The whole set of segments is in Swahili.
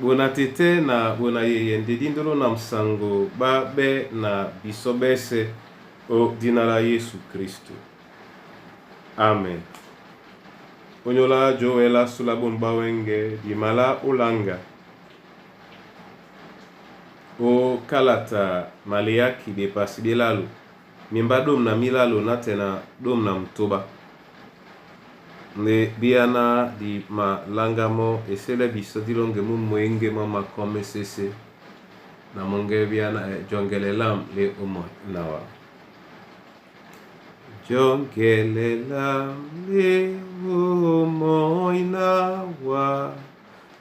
Bona tete na bona yeye ndidindolo na msango babe na bisobese o dina la Yesu Kristo. Amen. Onyola joela sulabon bawenge di mala ulanga. O kalata maliaki de pasidelalu. Mimba dom na milalo na tena dom na mtoba. Ne biana di ma langamo esele biso dilonge mu mwenge mama kome sese na monge biana jongele lam le umo nawa jongele lam le umo nawa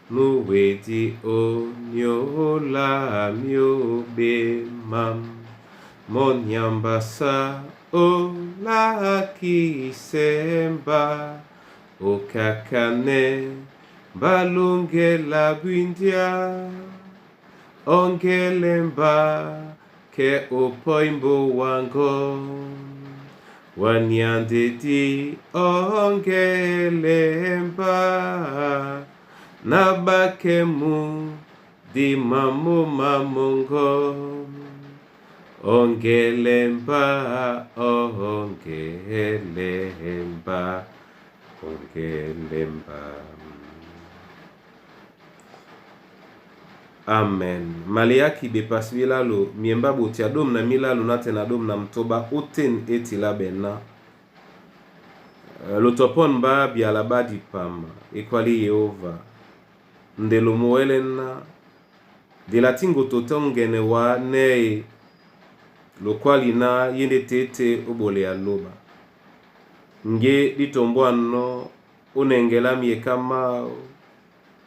nuweti onyola miobe mam monyambasa o la kisemba o kakane balungela bwindia ongelemba ke opoimbo wango wanyandeti ongelemba nabakemu di mamu mamungo ongelemba ongelemba Amen. Maliaki de pasvilalo miemba botia dom na milalo na tena dom na mtoba uten etila bena. Lotopon ba bialaba di pama ekwali Yehova. Ndelo moelena de latingo totongene wa nei lokwali na yende tete obole aloba. Nge ditomboano unengela miekama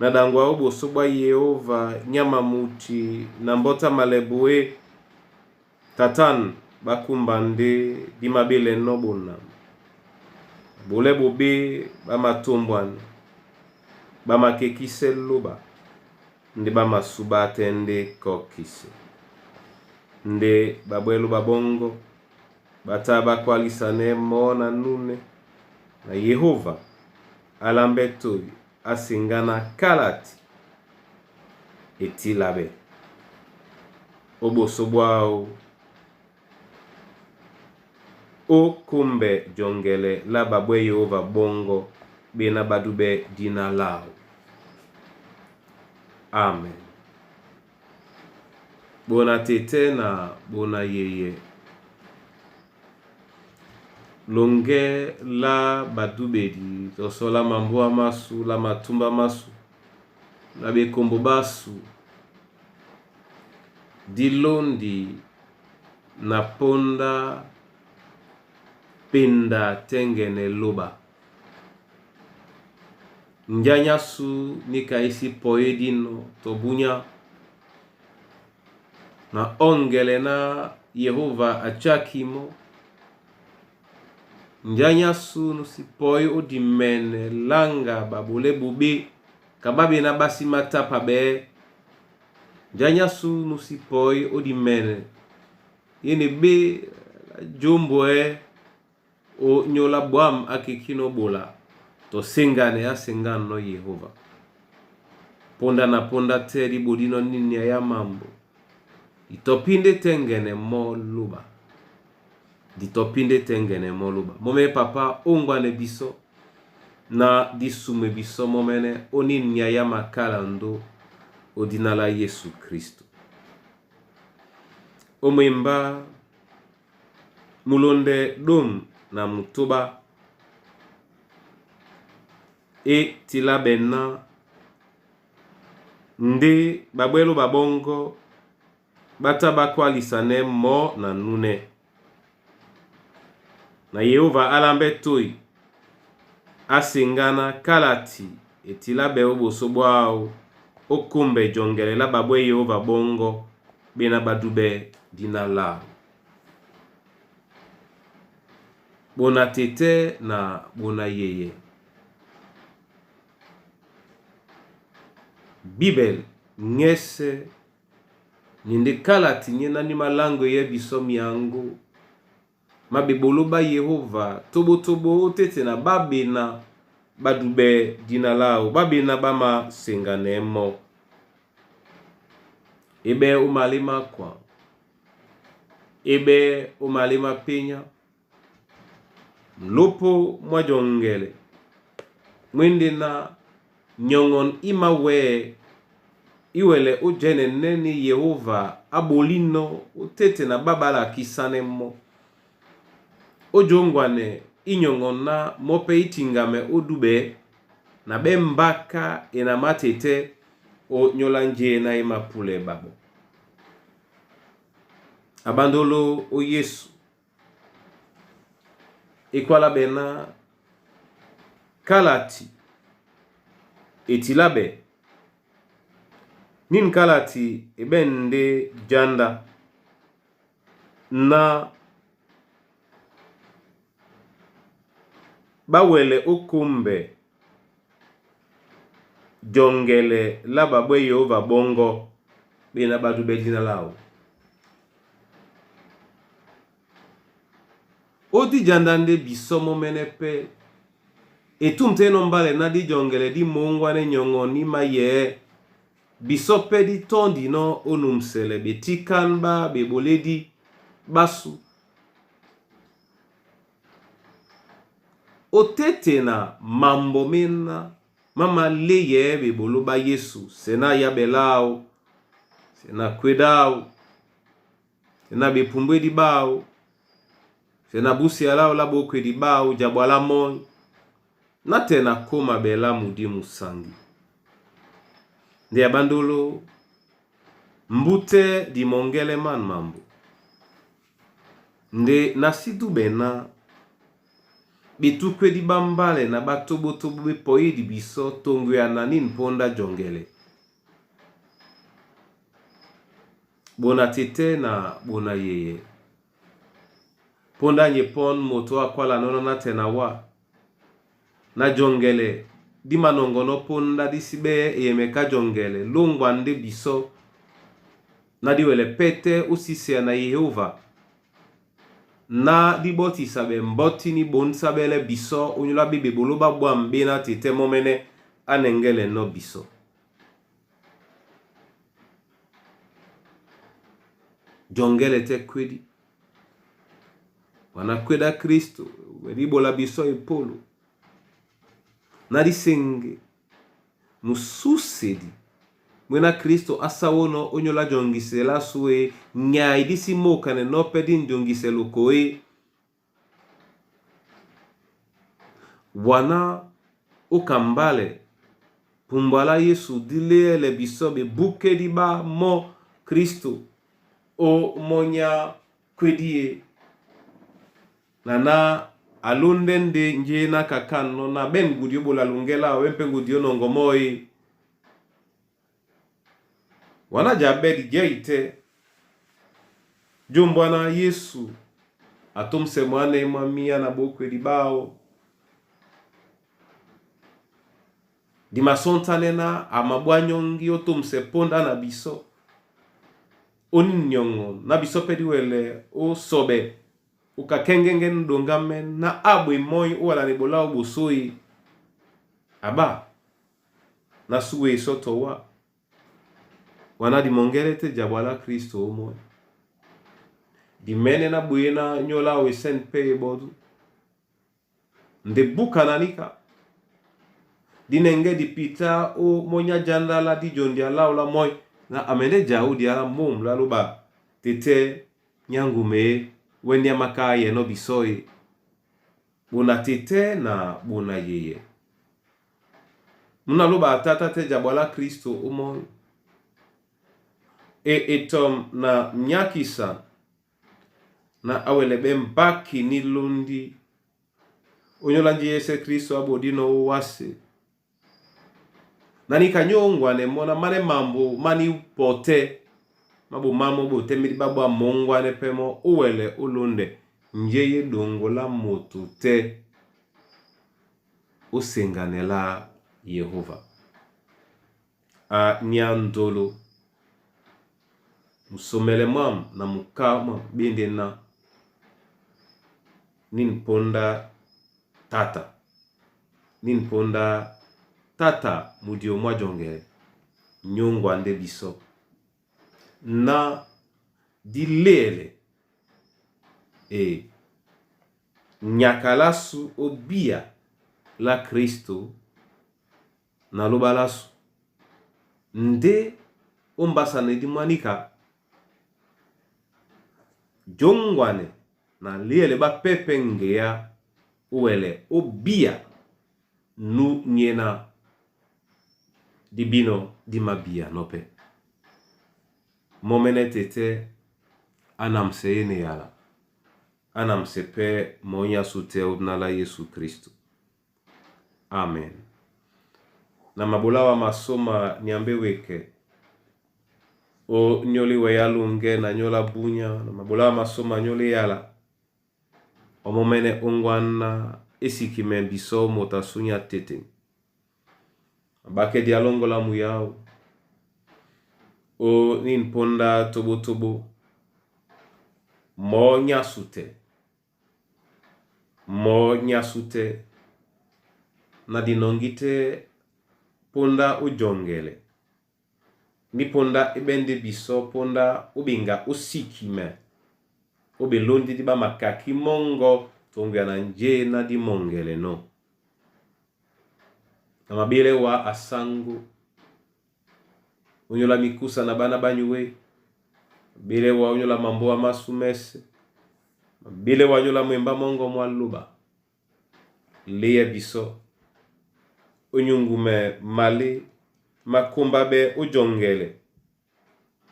na dangwa obo soba Yehova nyama muti na mbota malebue tatan bakumbande di mabele nobona bole bobe bamatombwan bamakekise loba nde bamasuba tende kokise nde babwelu babongo bataba kwalisane mona nune na Yehova alambeto asingana kalati etilabe obosobwao o kumbe jongele la babwe Yehova bongo bena badube dina lao. Amen. Bona tete na bona yeye longe la badubedi tosola mamboa masu la matumba masu la bekombo basu dilondi na ponda penda tengene loba njanya su nikaisi poedino tobunya na ongele na Yehova achakimo njanya su nusipoi odimene langa babule bubi kababe na basi matapa be njanya su nusipoi odimene yene be jomboe o nyola bwam akikino bola to singane ya singano Yehova ponda na ponda teri bodino nini ya mambo itopinde tengene mo luba ditopinde tengene mo luba mome papa ongwane biso na disume biso momene oninya ya makala ndo odinala Yesu Kristo omemba mulonde dom na mutoba e tilabena nde babwelo babongo bataba kwalisane mo na nune na Yehova alambetoi asingana kalati etilabe obosobwao okumbe jongele la babwe Yehova bongo bena badube dina lao. Bona tete na bona yeye Bibel ngese ninde kalati nyena ni malango ye bisomi yangu mabibolo ba Yehova tobo tete na babena badube dina lao babena bama senganemo ebe umalima kwa, ebe umalima pinya, mlupo mwa jongele, mwindi na nyongon ima we iwele ujene neni Yehova abolino utete na babala kisane mo. Ojongwane inyongon na mope itingame odube na bembaka ina matete o nyolanje na ima pule babo. Abandolo o Yesu ikwala bena kalati etilabe nin kalati ebende janda na bawele okumbe jongele laba bwe Yehova bongo bena batu bedina lao. Odi jandande bisomo menepe etumte nombale na di jongele di mongwane nyongo ni maye bisope di tondi no onumsele betikan ba beboledi basu otete na mambo mena mama leye bebolo ba Yesu sena ya belao sena kwedao sena bepumbwe di bao sena busi alao labo kwedi bao jabwala mon na tena koma bela mudi musangi. Ndi abandolo mbute di mongele man mambo. Nde nasidu bena bitukwe di bambale na batobo tobo bepoye di biso tongu ya nanin ponda jongele. Bona tete na bona yeye. Ponda nyepon moto akwala nono na tena wa. Na jongele di manongono ponda di sibe yemeka jongele longwande biso na diwele pete usise na Yehova na di boti sabe mboti ni bon sabele biso unyula bibe boloba bwambe na tete momene anengele no biso. Jongele te kwedi wana kweda Kristo wedibola biso epolo na di senge mususedi mwena Kristo asawono onyola jongise la suwe nyai disi mokane no pedin jongise lokoe wana ukambale pumbala Yesu dile le bisobe buke di ba mo Kristo o monya kwedie na alundende nje na kakano na ben gudio bola lungela wempe gudio nongomoi wana jabedi jeite jumbwana Yesu atumse mwane mamia na bokwe dibao di masontanena amabwanyongi otumse ponda na biso oninyongo na biso pediwele o sobe ukakengengen dongame na abwe moi wala nibola obosoi aba na suwe soto wa wana di mongelete jabwala Kristo omo di mene na buena nyola we sen pe bodu nde buka nanika di nenge di pita o monya janda la di jondi ala ola moi na amene jaudi ala mom la luba tete nyangume wenya makaye no bisoi buna tete na buna yeye muna luba tata te jabwala Kristo omo etom na nyakisa na awelebe mbaki ni lundi onyolanji Yesu Kristo abodino wase nani kanyongwa ne mona mane mambo mani pote mabu mamo bote mi babu amongwa ne pemo uwele ulunde njeye dongola moto te usenganela Yehova a nyandolo musomele mam na mukama bende na ninponda tata mudio mwa jonge nyongwa nde biso na di lele e nyakalasu obia la Kristo na lobalasu nde ombasane di manika jongwane na lele ba pepengea uele obia nu nyena di bino di mabia nope momene tete anamse yene yala anamse pe monya sute udnala Yesu Kristo. Amen. Na mabulawa masoma niambe weke o nyoli weyalunge na nyola bunya na mabulawa masoma nyoli yala o momene ongwana esikime biso mota sunya tete bake dialongo la muyao o nin ponda tobo tobo mo nyasute na dinongite ponda ujongele ni ponda ebende biso ponda ubinga usikime obelondi di ba makaki mongo tonga na nje na di mongele no na mabile wa asangu unyola mikusa na bana banyuwe bile wa unyola mambo wa masumese bile wa unyola mwemba mongo mwaluba liye biso unyungume mali makumba be ujongele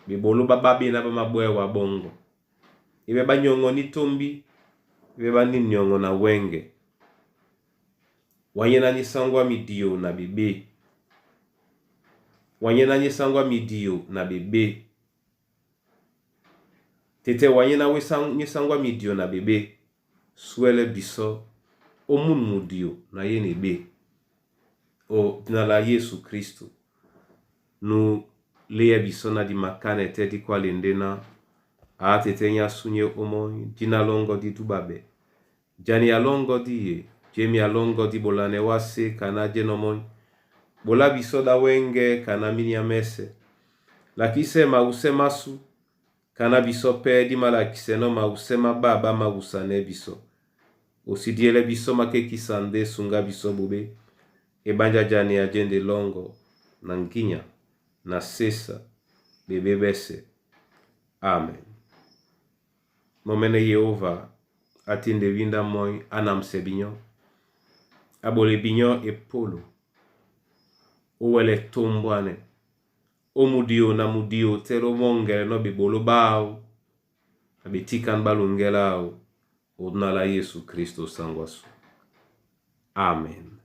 bibolu bababi na bamabwe wa bongo ibe banyongo ni tombi ibe baninyongo na wenge wanyena nisangwa midio na bebe wanyena nisangwa midio na bebe tete wanyena nisangwa midio na bebe swele biso omun mudio na yene be o dinala Yesu Kristo nu leye biso na di makane te di kwa lendena a tete nya sunye omo dina longo di tubabe jani alongo di ye jemi alongo di bolane wase kana jenomoy bola biso da wenge kana minya mese lakise mausema su kana biso pe di malakise no mausema baba mausane biso osidiele biso makeki sande sunga biso bube ebanja jani ajende longo na nginya na sesa bebe bese. Amen. Momene Yehova atinde winda moy anamse binyo abole binyo epolo uwele tombwane omudio na mudio tero mongele no bibolo bao abitikan balungelao udnala Yesu Kristo sangwasu. Amen.